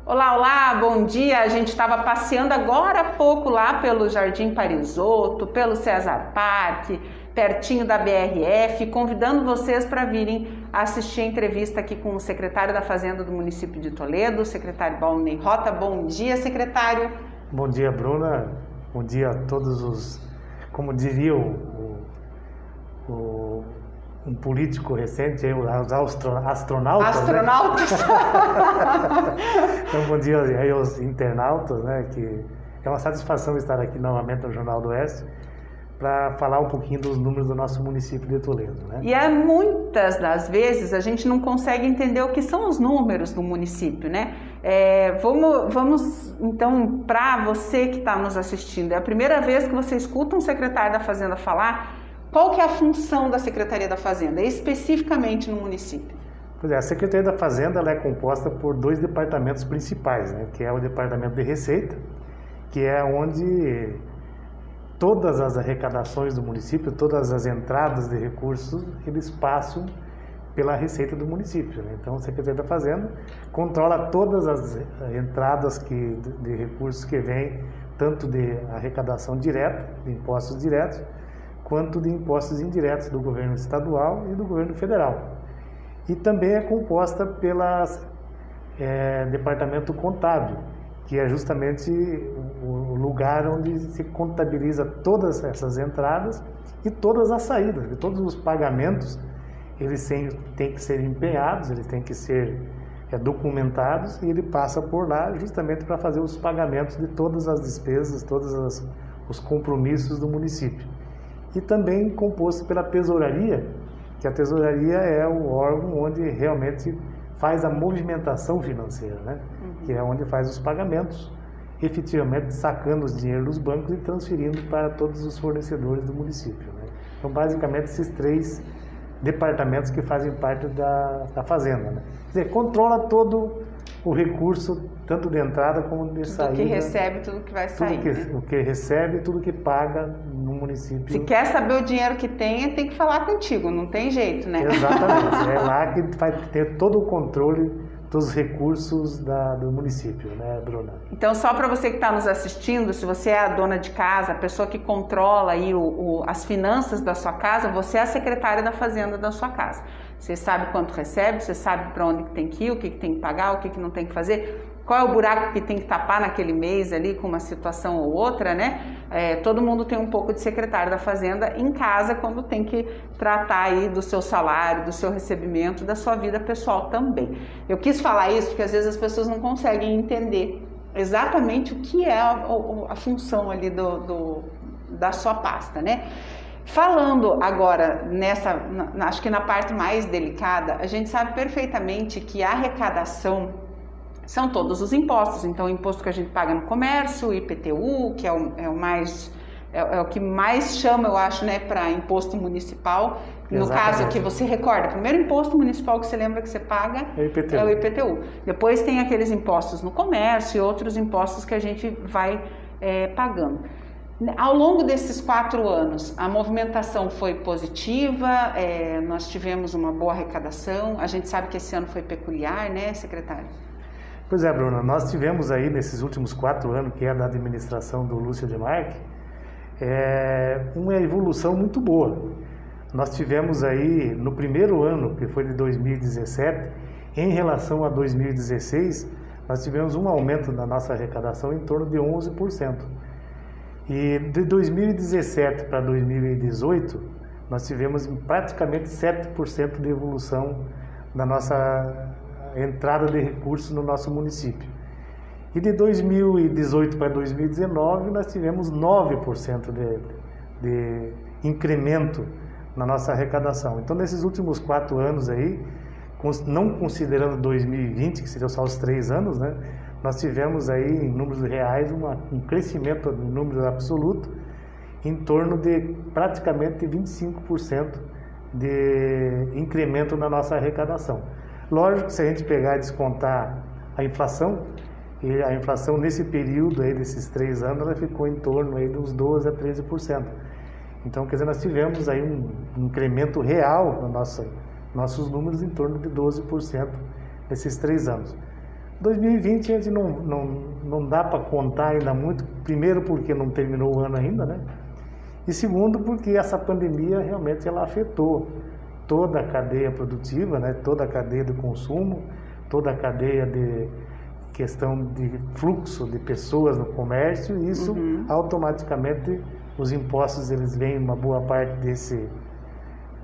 Olá, olá, bom dia. A gente estava passeando agora há pouco lá pelo Jardim Parisotto, pelo César Parque, pertinho da BRF, convidando vocês para virem assistir a entrevista aqui com o secretário da Fazenda do município de Toledo, o secretário Valnei Rota. Bom dia, secretário. Bom dia, Bruna. Bom dia a todos os, como diria um político recente, os astronautas. Astronautas. Né? Então, bom dia aí aos internautas, né? Que é uma satisfação estar aqui novamente no Jornal do Oeste para falar um pouquinho dos números do nosso município de Toledo, né? E muitas das vezes a gente não consegue entender o que são os números do município, né? Vamos então, para você que está nos assistindo, é a primeira vez que você escuta um secretário da Fazenda falar. Qual que é a função da Secretaria da Fazenda, especificamente no município? Pois é, a Secretaria da Fazenda ela é composta por dois departamentos principais, né? Que é o Departamento de Receita, que é onde todas as arrecadações do município, todas as entradas de recursos, eles passam pela Receita do município, né? Então, a Secretaria da Fazenda controla todas as entradas de recursos que vêm, tanto de arrecadação direta, de impostos diretos, quanto de impostos indiretos do governo estadual e do governo federal. E também é composta pelo departamento contábil, que é justamente o lugar onde se contabiliza todas essas entradas e todas as saídas, e todos os pagamentos, eles têm que ser empenhados, eles têm que ser documentados, e ele passa por lá justamente para fazer os pagamentos de todas as despesas, todos os compromissos do município. E também composto pela tesouraria, que a tesouraria é o órgão onde realmente faz a movimentação financeira, né? Que é onde faz os pagamentos, efetivamente sacando os dinheiros dos bancos e transferindo para todos os fornecedores do município, né? Então, basicamente, esses três departamentos que fazem parte da Fazenda, né? Quer dizer, controla todo o recurso, tanto de entrada como de saída. Tudo que recebe, tudo que vai sair. O que recebe, tudo que paga no município. Se quer saber o dinheiro que tem que falar contigo, não tem jeito, né? Exatamente, é lá que vai ter todo o controle dos recursos do município, né, Bruna? Então, só para você que está nos assistindo, se você é a dona de casa, a pessoa que controla aí as finanças da sua casa, você é a secretária da Fazenda da sua casa. Você sabe quanto recebe, você sabe para onde tem que ir, o que tem que pagar, o que não tem que fazer, qual é o buraco que tem que tapar naquele mês ali com uma situação ou outra, né? Todo mundo tem um pouco de secretário da Fazenda em casa quando tem que tratar aí do seu salário, do seu recebimento, da sua vida pessoal também. Eu quis falar isso porque às vezes as pessoas não conseguem entender exatamente o que é a função ali da sua pasta, né? Falando agora acho que na parte mais delicada, a gente sabe perfeitamente que a arrecadação são todos os impostos. Então, o imposto que a gente paga no comércio, o IPTU, que é o que mais chama, eu acho, né, para imposto municipal. No Exatamente. caso que você recorda, o primeiro imposto municipal que você lembra que você paga é o IPTU. Depois tem aqueles impostos no comércio e outros impostos que a gente vai pagando. Ao longo desses 4 anos, a movimentação foi positiva, nós tivemos uma boa arrecadação. A gente sabe que esse ano foi peculiar, né, secretário? Pois é, Bruna, nós tivemos aí nesses últimos 4 anos, que é da administração do Lúcio de Marque, uma evolução muito boa. Nós tivemos aí, no primeiro ano, que foi de 2017, em relação a 2016, nós tivemos um aumento da nossa arrecadação em torno de 11%. E de 2017 para 2018, nós tivemos praticamente 7% de evolução da nossa entrada de recursos no nosso município. E de 2018 para 2019, nós tivemos 9% de incremento na nossa arrecadação. Então, nesses últimos 4 anos aí, não considerando 2020, que seriam só os 3 anos, né? Nós tivemos aí, em números reais, um crescimento em número absoluto em torno de praticamente 25% de incremento na nossa arrecadação. Lógico que se a gente pegar e descontar a inflação nesse período aí, desses 3 anos, ela ficou em torno aí dos 12% a 13%. Então, quer dizer, nós tivemos aí um incremento real nos nossos números em torno de 12% nesses 3 anos. 2020 a gente não dá para contar ainda muito, primeiro porque não terminou o ano ainda, né? E segundo porque essa pandemia realmente ela afetou toda a cadeia produtiva, né? Toda a cadeia do consumo, toda a cadeia de questão de fluxo de pessoas no comércio, e isso automaticamente os impostos eles vêm uma boa parte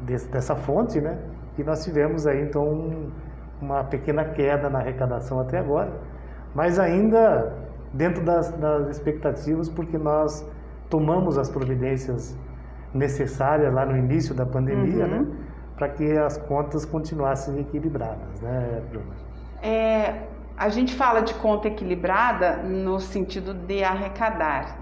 dessa fonte, né? E nós tivemos aí então uma pequena queda na arrecadação até agora, mas ainda dentro das expectativas, porque nós tomamos as providências necessárias lá no início da pandemia, né? Para que as contas continuassem equilibradas, né, Bruna? A gente fala de conta equilibrada no sentido de arrecadar,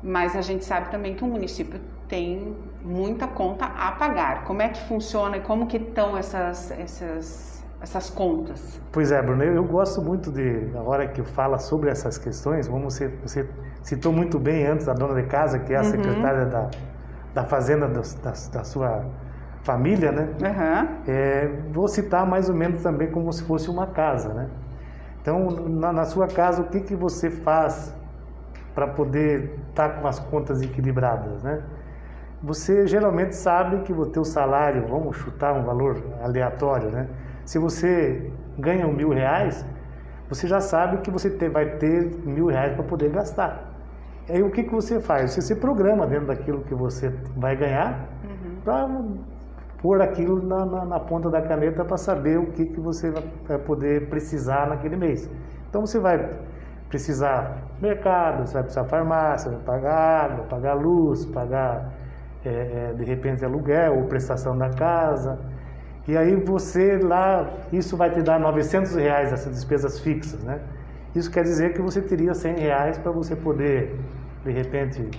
mas a gente sabe também que o município tem muita conta a pagar. Como é que funciona e como que estão essas contas? Pois é, Bruno, eu gosto muito a hora que fala sobre essas questões, você citou muito bem antes a dona de casa, que é a secretária da Fazenda da sua família, né? Vou citar mais ou menos também como se fosse uma casa, né? Então, na sua casa, o que você faz para poder estar com as contas equilibradas, né? Você geralmente sabe que o teu salário, vamos chutar um valor aleatório, né? Se você ganha R$1.000, você já sabe que você vai ter R$1.000 para poder gastar. E aí o que você faz? Você se programa dentro daquilo que você vai ganhar para pôr aquilo na ponta da caneta para saber o que você vai poder precisar naquele mês. Então você vai precisar mercado, você vai precisar farmácia, vai pagar água, pagar luz, pagar de repente aluguel ou prestação da casa. E aí você lá, isso vai te dar R$900 essas despesas fixas, né? Isso quer dizer que você teria R$100 para você poder, de repente,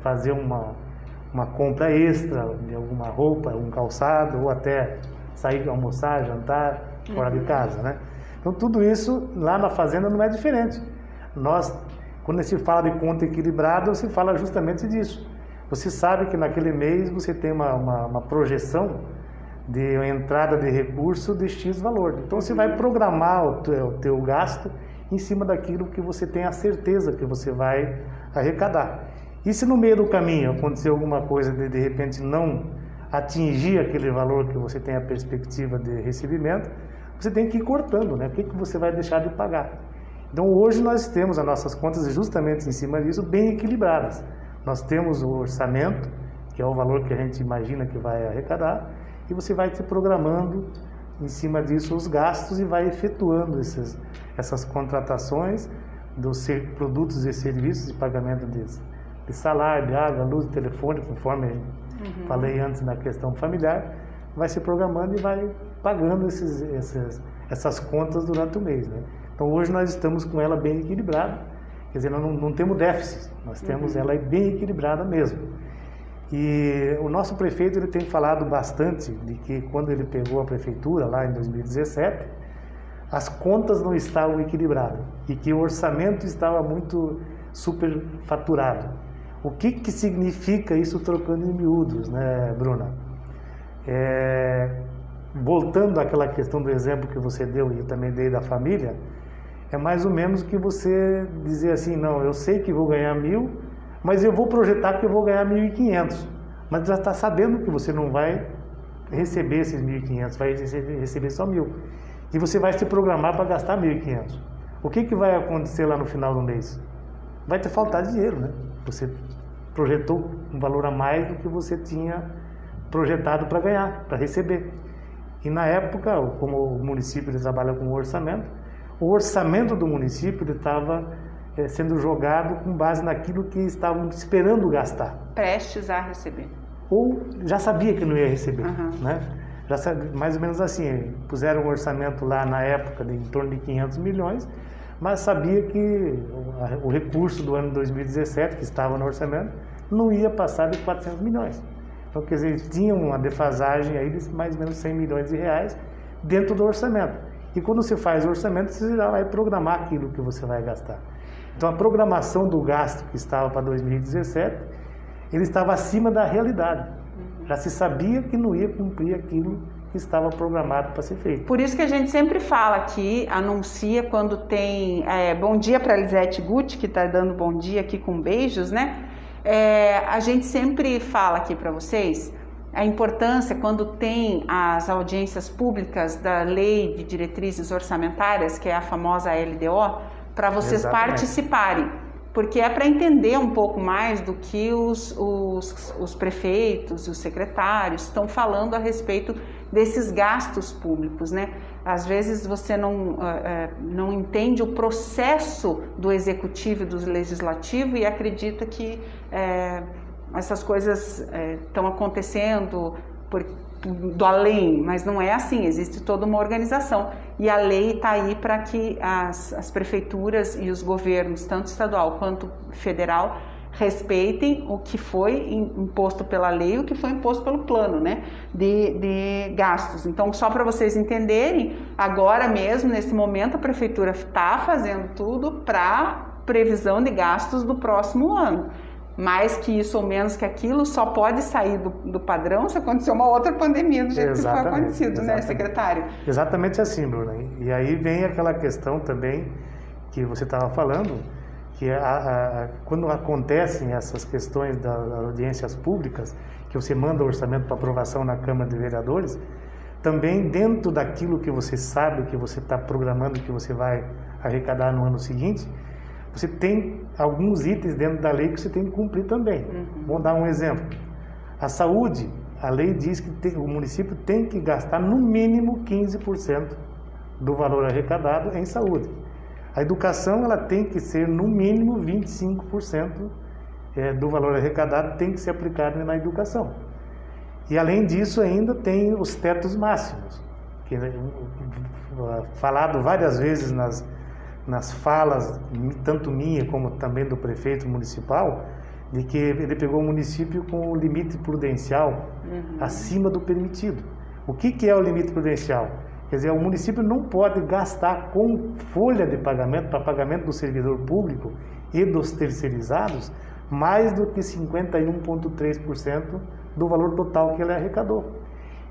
fazer uma compra extra de alguma roupa, um calçado, ou até sair almoçar, jantar fora de casa, né? Então tudo isso lá na fazenda não é diferente. Quando se fala de conta equilibrada, se fala justamente disso. Você sabe que naquele mês você tem uma projeção de entrada de recurso de X valor. Então você vai programar o teu gasto em cima daquilo que você tem a certeza que você vai arrecadar. E se no meio do caminho acontecer alguma coisa de repente não atingir aquele valor que você tem a perspectiva de recebimento, você tem que ir cortando, né? O que você vai deixar de pagar. Então hoje nós temos as nossas contas justamente em cima disso bem equilibradas. Nós temos o orçamento, que é o valor que a gente imagina que vai arrecadar, e você vai te programando em cima disso os gastos e vai efetuando essas contratações dos produtos e serviços de pagamento de salário, de água, luz, telefone, conforme falei antes na questão familiar, vai se programando e vai pagando essas contas durante o mês, né? Então hoje nós estamos com ela bem equilibrada, quer dizer, nós não temos déficit, nós temos ela bem equilibrada mesmo. E o nosso prefeito ele tem falado bastante de que quando ele pegou a prefeitura lá em 2017, as contas não estavam equilibradas e que o orçamento estava muito superfaturado. O que significa isso trocando em miúdos, né, Bruna? Voltando àquela questão do exemplo que você deu e eu também dei da família, é mais ou menos que você dizer assim, não, eu sei que vou ganhar 1.000, mas eu vou projetar que eu vou ganhar 1.500, mas já está sabendo que você não vai receber esses 1.500, vai receber só 1.000. E você vai se programar para gastar 1.500. O que vai acontecer lá no final do mês? Vai te faltar dinheiro, né? Você projetou um valor a mais do que você tinha projetado para ganhar, para receber. E na época, como o município ele trabalha com o orçamento do município ele estava sendo jogado com base naquilo que estavam esperando gastar. Prestes a receber. Ou já sabia que não ia receber, né? Já sabia, mais ou menos assim, puseram um orçamento lá na época de em torno de 500 milhões, mas sabia que o recurso do ano 2017, que estava no orçamento, não ia passar de 400 milhões. Então, quer dizer, tinha uma defasagem aí de mais ou menos 100 milhões de reais dentro do orçamento. E quando você faz o orçamento, você já vai programar aquilo que você vai gastar. Então, a programação do gasto que estava para 2017, ele estava acima da realidade. Já se sabia que não ia cumprir aquilo que estava programado para ser feito. Por isso que a gente sempre fala aqui, anuncia quando tem... bom dia para a Elisete Gucci, que está dando bom dia aqui com beijos, né? A gente sempre fala aqui para vocês a importância quando tem as audiências públicas da Lei de Diretrizes Orçamentárias, que é a famosa LDO, para vocês participarem, porque é para entender um pouco mais do que os prefeitos e os secretários estão falando a respeito desses gastos públicos, né? Às vezes você não entende o processo do executivo e do legislativo e acredita que essas coisas estão acontecendo do além, mas não é assim, existe toda uma organização e a lei está aí para que as prefeituras e os governos, tanto estadual quanto federal, respeitem o que foi imposto pela lei e o que foi imposto pelo plano, né, de gastos. Então, só para vocês entenderem, agora mesmo, nesse momento, a prefeitura está fazendo tudo para previsão de gastos do próximo ano. Mais que isso ou menos que aquilo só pode sair do padrão se acontecer uma outra pandemia do jeito que foi acontecido, né, secretário? Exatamente assim, Bruna. E aí vem aquela questão também que você estava falando, que quando acontecem essas questões das audiências públicas, que você manda o orçamento para aprovação na Câmara de Vereadores, também dentro daquilo que você sabe, que você está programando, que você vai arrecadar no ano seguinte, você tem alguns itens dentro da lei que você tem que cumprir também. Vou dar um exemplo. A saúde, a lei diz que o município tem que gastar no mínimo 15% do valor arrecadado em saúde. A educação, ela tem que ser no mínimo 25% do valor arrecadado tem que ser aplicado na educação. E além disso ainda tem os tetos máximos, que falado várias vezes nas falas, tanto minha como também do prefeito municipal, de que ele pegou o município com o limite prudencial acima do permitido. O que é o limite prudencial? Quer dizer, o município não pode gastar com folha de pagamento, para pagamento do servidor público e dos terceirizados, mais do que 51,3% do valor total que ele arrecadou.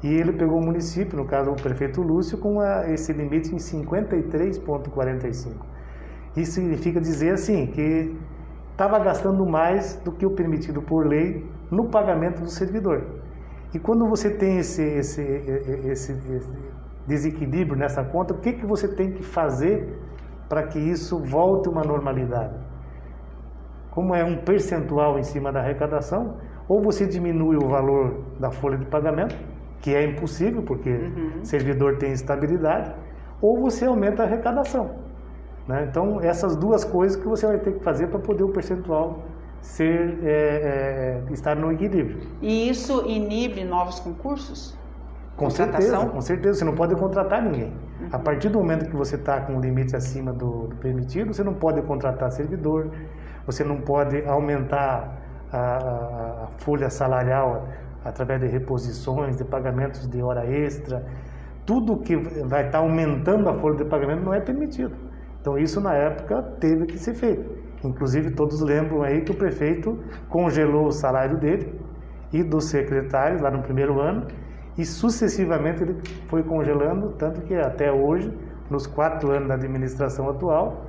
E ele pegou o município, no caso o prefeito Lúcio, com esse limite em 53,45%. Isso significa dizer assim, que estava gastando mais do que o permitido por lei no pagamento do servidor. E quando você tem esse desequilíbrio nessa conta, o que você tem que fazer para que isso volte a uma normalidade? Como é um percentual em cima da arrecadação, ou você diminui o valor da folha de pagamento, que é impossível, porque servidor tem estabilidade, ou você aumenta a arrecadação. Né? Então, essas duas coisas que você vai ter que fazer para poder o percentual estar no equilíbrio. E isso inibe novos concursos? Com certeza, você não pode contratar ninguém. A partir do momento que você está com o limite acima do permitido, você não pode contratar servidor, você não pode aumentar a folha salarial através de reposições, de pagamentos de hora extra. Tudo que vai estar aumentando a folha de pagamento não é permitido. Então isso na época teve que ser feito. Inclusive todos lembram aí que o prefeito congelou o salário dele e dos secretários lá no primeiro ano e sucessivamente ele foi congelando, tanto que até hoje, nos 4 anos da administração atual,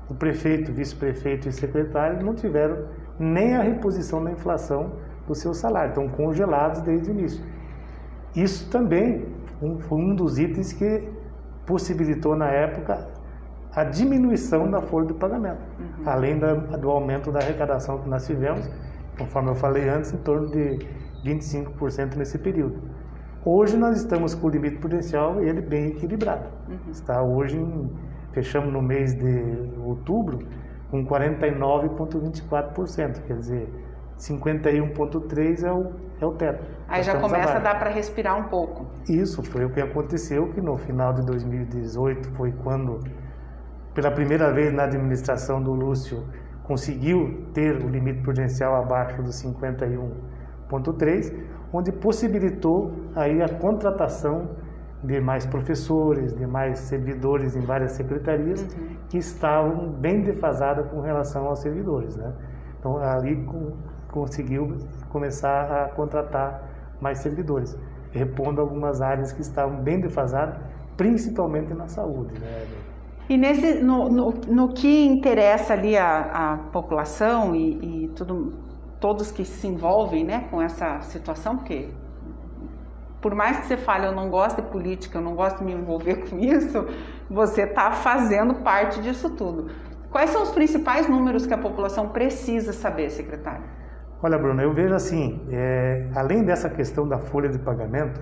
o prefeito, vice-prefeito e secretário não tiveram nem a reposição da inflação do seu salário, estão congelados desde o início. Isso também foi um dos itens que possibilitou na época a diminuição da folha de pagamento, além do aumento da arrecadação que nós tivemos, conforme eu falei antes, em torno de 25% nesse período. Hoje nós estamos com o limite prudencial ele bem equilibrado. Está hoje, fechamos no mês de outubro com 49,24%, quer dizer, 51,3% é o teto. Aí já começa a dar para respirar um pouco. Isso foi o que aconteceu, que no final de 2018 foi quando, pela primeira vez na administração do Lúcio, conseguiu ter o limite prudencial abaixo dos 51,3%, onde possibilitou aí a contratação de mais professores, de mais servidores em várias secretarias que estavam bem defasadas com relação aos servidores, né? Então ali conseguiu começar a contratar mais servidores. repondo algumas áreas que estavam bem defasadas, principalmente na saúde, né? E no que interessa ali a população e todos que se envolvem, né, com essa situação, porque por mais que você fale, eu não gosto de política, eu não gosto de me envolver com isso, você está fazendo parte disso tudo. Quais são os principais números que a população precisa saber, secretário? Olha, Bruna, eu vejo assim, além dessa questão da folha de pagamento,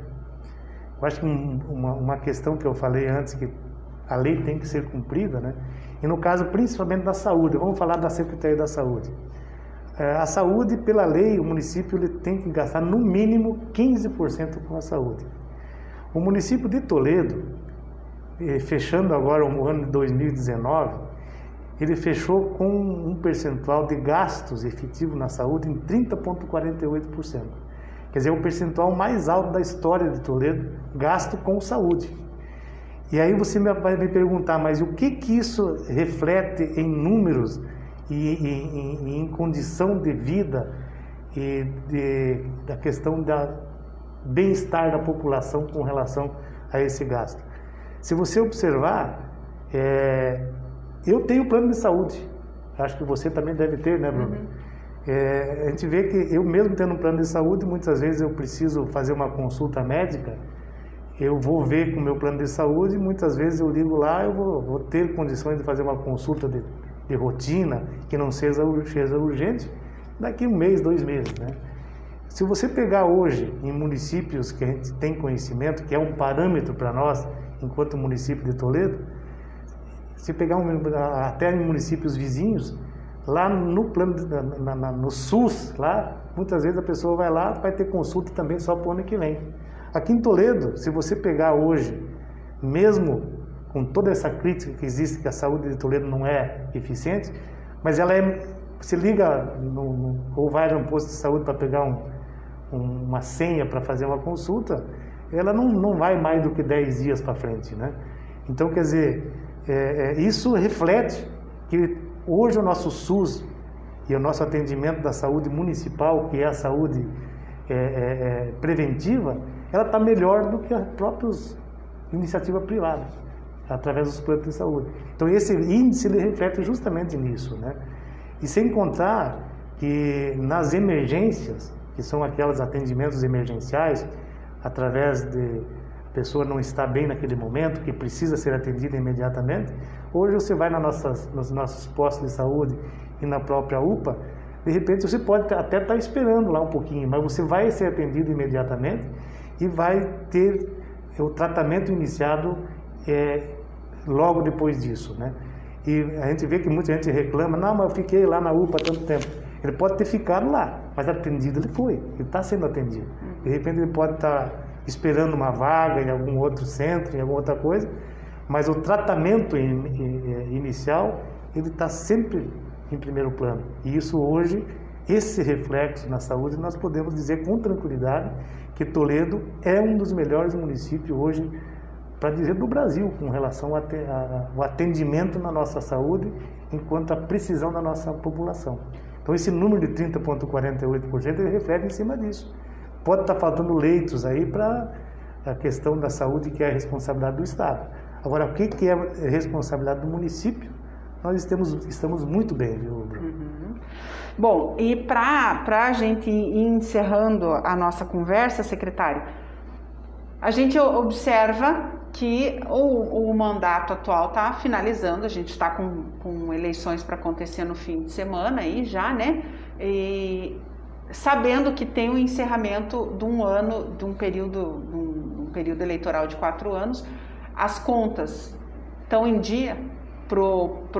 eu acho que uma questão que eu falei antes, que a lei tem que ser cumprida, né? E no caso principalmente da saúde, vamos falar da Secretaria da Saúde. A saúde, pela lei, o município ele tem que gastar no mínimo 15% com a saúde. O município de Toledo, fechando agora o ano de 2019, ele fechou com um percentual de gastos efetivos na saúde em 30,48%. Quer dizer, é o percentual mais alto da história de Toledo, gasto com saúde. E aí você vai me perguntar, mas o que isso reflete em números e em condição de vida e da questão da bem-estar da população com relação a esse gasto? Se você observar, eu tenho plano de saúde, acho que você também deve ter, né, Bruno? A gente vê que eu mesmo tendo um plano de saúde, muitas vezes eu preciso fazer uma consulta médica, eu vou ver com o meu plano de saúde, muitas vezes eu ligo lá, eu vou ter condições de fazer uma consulta de rotina, que não seja urgente, daqui 1 mês, 2 meses, né? Se você pegar hoje em municípios que a gente tem conhecimento, que é um parâmetro para nós, enquanto município de Toledo, se pegar até em municípios vizinhos, lá no plano, no SUS, lá, muitas vezes a pessoa vai lá, vai ter consulta também só para o ano que vem. Aqui em Toledo, se você pegar hoje, mesmo com toda essa crítica que existe, que a saúde de Toledo não é eficiente, mas ela você liga ou vai no posto de saúde para pegar uma senha para fazer uma consulta, ela não vai mais do que 10 dias para frente, né? Então, quer dizer, isso reflete que hoje o nosso SUS e o nosso atendimento da saúde municipal, que é a saúde preventiva, ela está melhor do que as próprias iniciativas privadas, através dos planos de saúde. Então esse índice ele reflete justamente nisso, né? E sem contar que nas emergências, que são aqueles atendimentos emergenciais, através de a pessoa não estar bem naquele momento, que precisa ser atendida imediatamente, hoje você vai nos nossos postos de saúde e na própria UPA, de repente você pode até estar esperando lá um pouquinho, mas você vai ser atendido imediatamente e vai ter o tratamento iniciado logo depois disso, né? E a gente vê que muita gente reclama, não, mas eu fiquei lá na UPA há tanto tempo. Ele pode ter ficado lá, mas atendido ele foi, ele está sendo atendido. De repente ele pode estar esperando uma vaga em algum outro centro, em alguma outra coisa, mas o tratamento inicial, ele está sempre em primeiro plano. E isso hoje, esse reflexo na saúde, nós podemos dizer com tranquilidade que Toledo é um dos melhores municípios hoje, para dizer, do Brasil, com relação ao atendimento na nossa saúde, enquanto a precisão da nossa população. Então esse número de 30,48% ele reflete em cima disso. Pode estar faltando leitos aí para a questão da saúde, que é a responsabilidade do Estado. Agora, o que é a responsabilidade do município? Nós estamos muito bem, viu, Bruno? Uhum. Bom, e para a gente ir encerrando a nossa conversa, secretário, a gente observa que o mandato atual está finalizando, a gente está com eleições para acontecer no fim de semana aí já, né? E sabendo que tem o encerramento de um ano, de um período eleitoral de 4 anos, as contas estão em dia para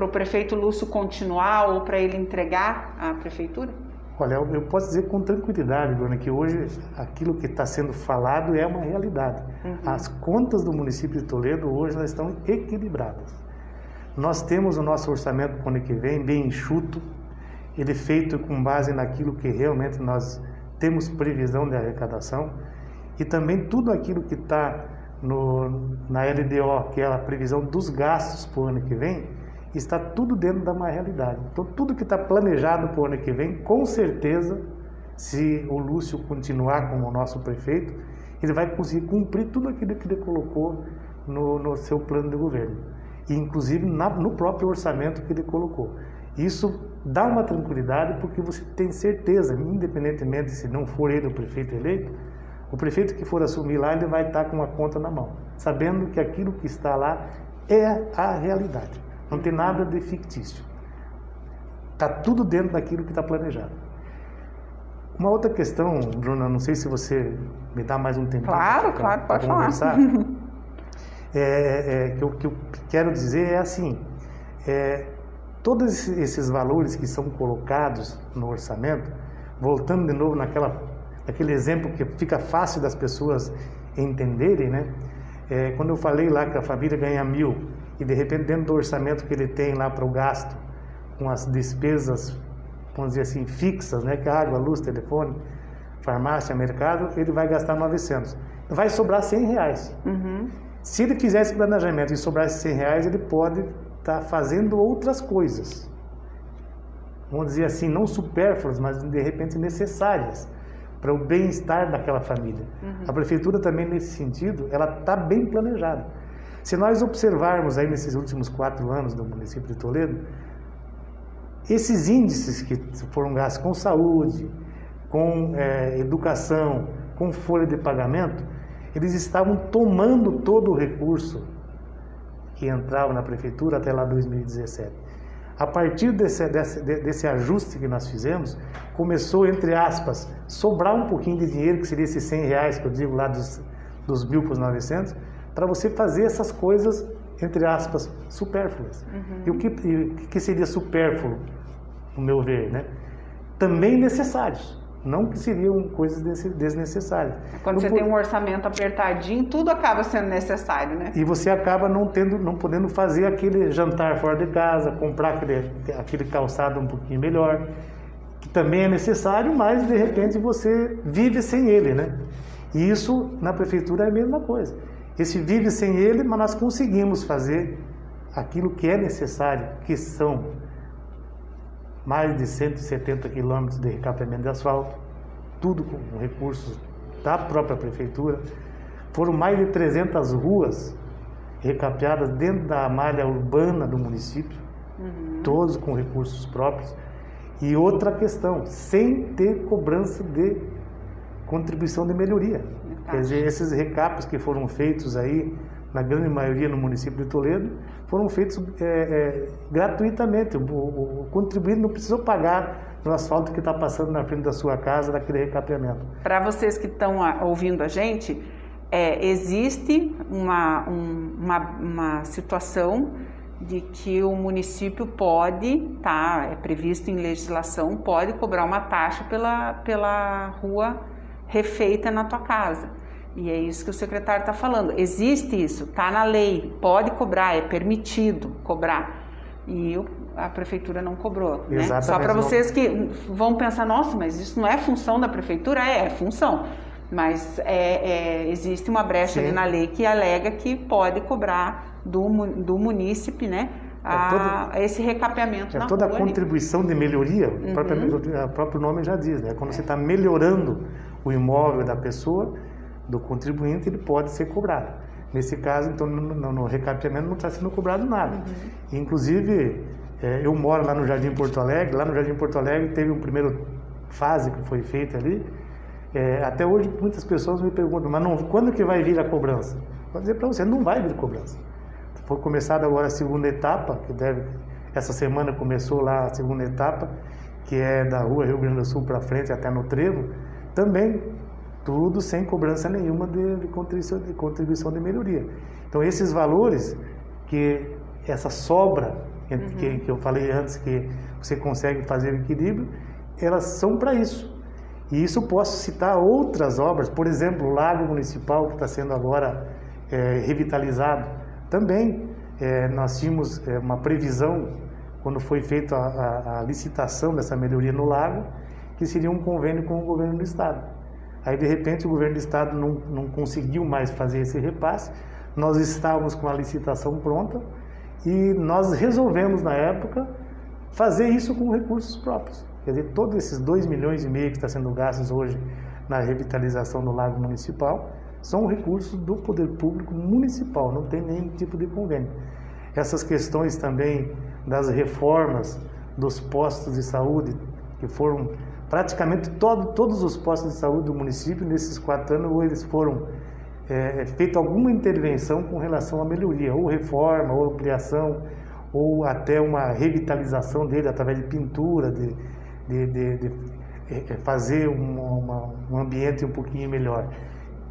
o prefeito Lúcio continuar ou para ele entregar a prefeitura? Olha, eu posso dizer com tranquilidade, Bruna, que hoje aquilo que está sendo falado é uma realidade. Uhum. As contas do município de Toledo hoje elas estão equilibradas. Nós temos o nosso orçamento para o ano que vem bem enxuto, ele feito com base naquilo que realmente nós temos previsão de arrecadação e também tudo aquilo que está na LDO, que é a previsão dos gastos para o ano que vem, está tudo dentro da uma realidade. Então, tudo que está planejado para o ano que vem, com certeza, se o Lúcio continuar como o nosso prefeito, ele vai conseguir cumprir tudo aquilo que ele colocou no seu plano de governo, e inclusive no próprio orçamento que ele colocou. Isso dá uma tranquilidade, porque você tem certeza, independentemente se não for ele o prefeito eleito, o prefeito que for assumir lá, ele vai estar com uma conta na mão, sabendo que aquilo que está lá é a realidade, não tem nada de fictício, está tudo dentro daquilo que está planejado. Uma outra questão, Bruna, não sei se você me dá mais um tempinho claro, pode conversar. Que eu quero dizer é assim, todos esses valores que são colocados no orçamento, voltando de novo naquele exemplo que fica fácil das pessoas entenderem, né? Quando eu falei lá que a família ganha 1.000 e de repente dentro do orçamento que ele tem lá para o gasto, com as despesas, vamos dizer assim, fixas, né? Que é água, luz, telefone, farmácia, mercado, ele vai gastar 900. Vai sobrar R$100. Uhum. Se ele fizer esse planejamento e sobrar esses R$100, ele pode estar fazendo outras coisas, vamos dizer assim, não supérfluas, mas de repente necessárias para o bem-estar daquela família. Uhum. A prefeitura também, nesse sentido, ela está bem planejada. Se nós observarmos aí nesses últimos 4 anos do município de Toledo, esses índices que foram gastos com saúde, com educação, com folha de pagamento, eles estavam tomando todo o recurso que entrava na prefeitura até lá 2017. A partir desse ajuste que nós fizemos, começou, entre aspas, sobrar um pouquinho de dinheiro, que seria esses R$100 que eu digo lá dos 1.000 para os 900, para você fazer essas coisas, entre aspas, supérfluas. Uhum. E o que seria supérfluo, no meu ver, né? Também necessários. Não que seriam coisas desnecessárias. Quando você tem um orçamento apertadinho, tudo acaba sendo necessário, né? E você acaba não podendo fazer aquele jantar fora de casa, comprar aquele calçado um pouquinho melhor, que também é necessário, mas de repente você vive sem ele, né? E isso na prefeitura é a mesma coisa. Esse vive sem ele, mas nós conseguimos fazer aquilo que é necessário, que são mais de 170 quilômetros de recapeamento de asfalto, tudo com recursos da própria prefeitura. Foram mais de 300 ruas recapeadas dentro da malha urbana do município, todos com recursos próprios. E outra questão, sem ter cobrança de contribuição de melhoria. Quer dizer, esses recapes que foram feitos aí, na grande maioria no município de Toledo, foram feitos gratuitamente. O contribuinte não precisou pagar no asfalto que está passando na frente da sua casa, daquele recapeamento. Para vocês que estão ouvindo a gente, existe uma situação de que o município pode, é previsto em legislação, pode cobrar uma taxa pela rua refeita na tua casa. E é isso que o secretário está falando. Existe isso, está na lei, pode cobrar, é permitido cobrar. E a prefeitura não cobrou. Né? Só para vocês que vão pensar, nossa, mas isso não é função da prefeitura? É função. Mas existe uma brecha ali na lei que alega que pode cobrar do munícipe, né? Esse recapeamento na toda rua, a contribuição de melhoria, o próprio nome já diz, né? Quando você está melhorando o imóvel da pessoa, do contribuinte, ele pode ser cobrado. Nesse caso, então, no recapeamento não está sendo cobrado nada. Inclusive, eu moro lá no Jardim Porto Alegre. Lá no Jardim Porto Alegre teve uma primeira fase que foi feita ali. Até hoje muitas pessoas me perguntam, mas quando que vai vir a cobrança? Vou dizer para você, não vai vir cobrança. Foi começada agora a segunda etapa, essa semana começou lá a segunda etapa, que é da rua Rio Grande do Sul para frente até no Trevo, também tudo sem cobrança nenhuma de contribuição de melhoria. Então esses valores, essa sobra que eu falei antes, que você consegue fazer o equilíbrio, elas são para isso. E isso eu posso citar outras obras, por exemplo, o Lago Municipal, que está sendo agora revitalizado. Também nós tínhamos uma previsão, quando foi feita a licitação dessa melhoria no lago, que seria um convênio com o governo do estado. Aí, de repente, o governo do estado não conseguiu mais fazer esse repasse. Nós estávamos com a licitação pronta e nós resolvemos, na época, fazer isso com recursos próprios. Quer dizer, todos esses 2,5 milhões que está sendo gastos hoje na revitalização do Lago Municipal são recursos do poder público municipal, não tem nenhum tipo de convênio. Essas questões também das reformas dos postos de saúde, que foram praticamente todos os postos de saúde do município, nesses 4 anos, ou eles foram feita alguma intervenção com relação à melhoria, ou reforma, ou ampliação, ou até uma revitalização dele através de pintura, de fazer um ambiente um pouquinho melhor.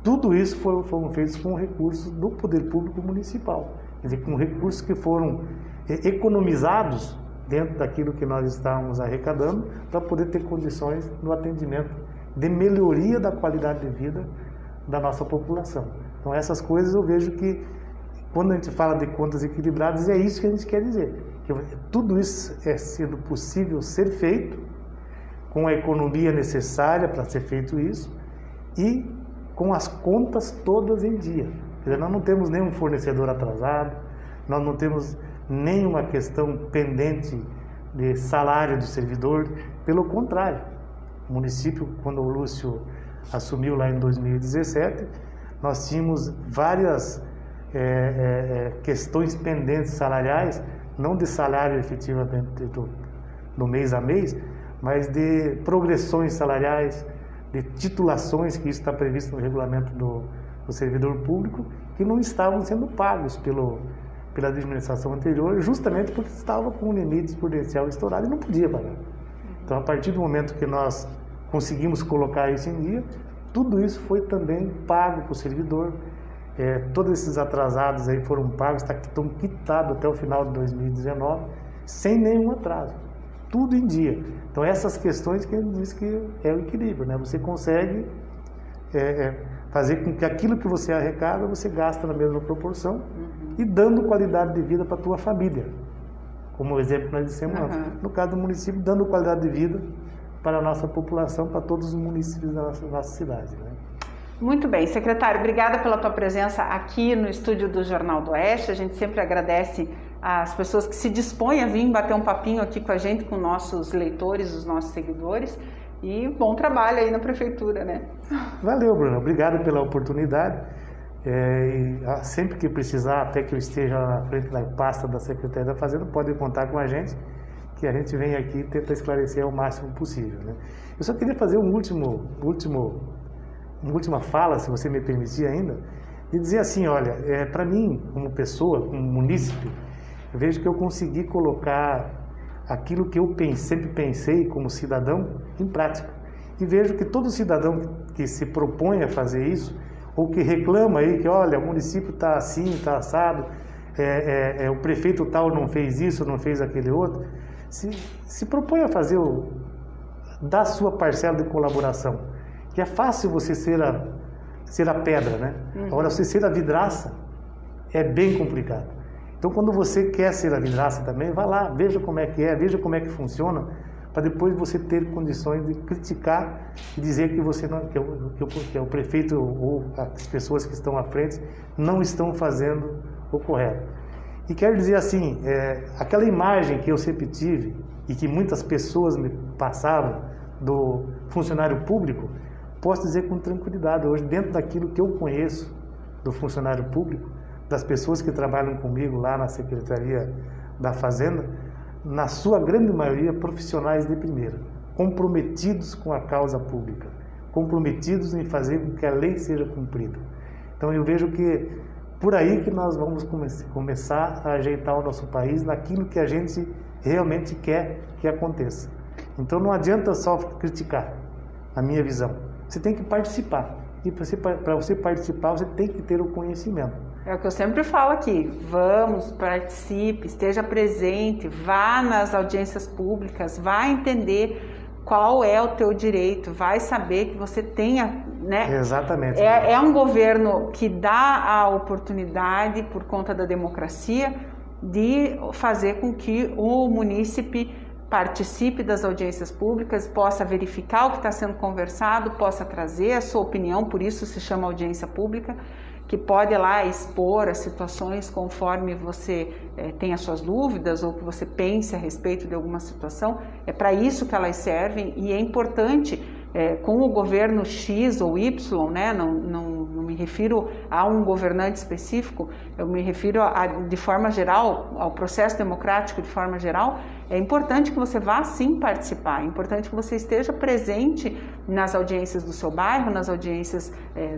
Tudo isso foram feitos com recursos do poder público municipal, quer dizer, com recursos que foram economizados dentro daquilo que nós estávamos arrecadando para poder ter condições no atendimento de melhoria da qualidade de vida da nossa população. Então essas coisas eu vejo que quando a gente fala de contas equilibradas é isso que a gente quer dizer, que tudo isso é sendo possível ser feito com a economia necessária para ser feito isso e com as contas todas em dia. Quer dizer, nós não temos nenhum fornecedor atrasado, nós não temos nenhuma questão pendente de salário do servidor, pelo contrário. O município, quando o Lúcio assumiu lá em 2017, nós tínhamos várias questões pendentes salariais, não de salário efetivamente do mês a mês, mas de progressões salariais, de titulações, que isso está previsto no regulamento do servidor público, que não estavam sendo pagos pela administração anterior, justamente porque estava com o limite prudencial estourado e não podia pagar. Então, a partir do momento que nós conseguimos colocar isso em dia, tudo isso foi também pago para o servidor. Todos esses atrasados aí foram pagos, estão quitados até o final de 2019, sem nenhum atraso. Tudo em dia. Então, essas questões que ele diz que é o equilíbrio, né? Você consegue fazer com que aquilo que você arrecada, você gasta na mesma proporção e dando qualidade de vida para a tua família. Como o exemplo que nós dissemos antes. No caso do município, dando qualidade de vida para a nossa população, para todos os municípios da nossa cidade, né? Muito bem, secretário, obrigada pela tua presença aqui no estúdio do Jornal do Oeste. A gente sempre agradece as pessoas que se dispõem a vir bater um papinho aqui com a gente, com nossos leitores, os nossos seguidores. E bom trabalho aí na prefeitura, né? Valeu, Bruno. Obrigado pela oportunidade. Sempre que precisar, até que eu esteja na frente da pasta da Secretaria da Fazenda, pode contar com a gente, que a gente vem aqui e tenta esclarecer ao máximo possível, né? Eu só queria fazer uma última fala, se você me permitir ainda, e dizer assim, olha, para mim, como pessoa, como munícipe, eu vejo que eu consegui colocar aquilo que eu sempre pensei como cidadão em prática. E vejo que todo cidadão que se propõe a fazer isso, ou que reclama aí que, olha, o município está assim, está assado, o prefeito tal não fez isso, não fez aquele outro, se propõe a fazer, dar a sua parcela de colaboração. Que é fácil você ser a pedra, né? Agora, você ser a vidraça é bem complicado. Então, quando você quer ser a vidraça também, vá lá, veja como é, veja como é que funciona, para depois você ter condições de criticar e dizer que você não, que o prefeito ou as pessoas que estão à frente não estão fazendo o correto. E quero dizer assim, aquela imagem que eu sempre tive e que muitas pessoas me passavam do funcionário público, posso dizer com tranquilidade, hoje, dentro daquilo que eu conheço do funcionário público, das pessoas que trabalham comigo lá na Secretaria da Fazenda, na sua grande maioria, profissionais de primeira, comprometidos com a causa pública, comprometidos em fazer com que a lei seja cumprida. Então, eu vejo que por aí que nós vamos começar a ajeitar o nosso país naquilo que a gente realmente quer que aconteça. Então, não adianta só criticar, a minha visão. Você tem que participar. E para você participar, você tem que ter o conhecimento. É o que eu sempre falo aqui. Vamos, participe, esteja presente, vá nas audiências públicas, vá entender qual é o teu direito, vai saber que você tenha, né? Exatamente. É um governo que dá a oportunidade, por conta da democracia, de fazer com que o munícipe participe das audiências públicas, possa verificar o que está sendo conversado, possa trazer a sua opinião, por isso se chama audiência pública, que pode lá expor as situações conforme você tem as suas dúvidas ou que você pense a respeito de alguma situação. É para isso que elas servem e é importante, com o governo X ou Y, né, não me me refiro a um governante específico, eu me refiro de forma geral, ao processo democrático de forma geral, é importante que você vá sim participar, é importante que você esteja presente nas audiências do seu bairro, nas audiências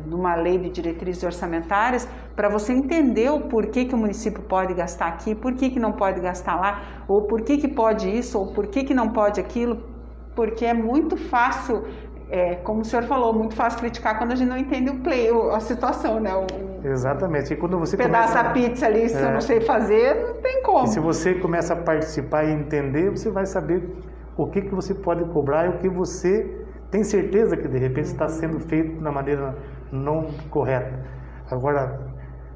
de uma lei de diretrizes orçamentárias, para você entender o porquê que o município pode gastar aqui, por que não pode gastar lá, ou por que pode isso, ou por que não pode aquilo, porque é muito fácil, como o senhor falou, muito fácil criticar quando a gente não entende a situação, né? Exatamente. E quando você pedaço da pizza ali, se eu não sei fazer, não tem como. E se você começa a participar e entender, você vai saber o que você pode cobrar e o que você tem certeza que de repente está sendo feito da maneira não correta. Agora,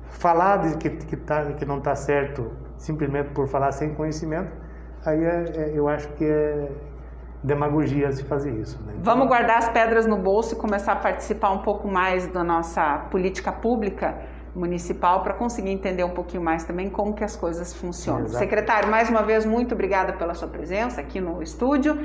falar de que não está certo simplesmente por falar sem conhecimento, aí eu acho que é demagogia se fazer isso, né? Então, vamos guardar as pedras no bolso e começar a participar um pouco mais da nossa política pública municipal para conseguir entender um pouquinho mais também como que as coisas funcionam. Exato. Secretário, mais uma vez, muito obrigada pela sua presença aqui no estúdio.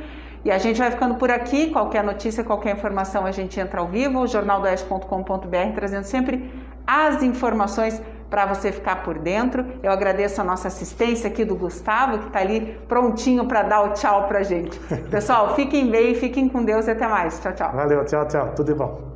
E a gente vai ficando por aqui. Qualquer notícia, qualquer informação, a gente entra ao vivo. jornaldoeste.com.br, trazendo sempre as informações para você ficar por dentro. Eu agradeço a nossa assistência aqui do Gustavo, que está ali prontinho para dar o tchau para a gente. Pessoal, fiquem bem, fiquem com Deus e até mais. Tchau, tchau. Valeu, tchau, tchau. Tudo de bom.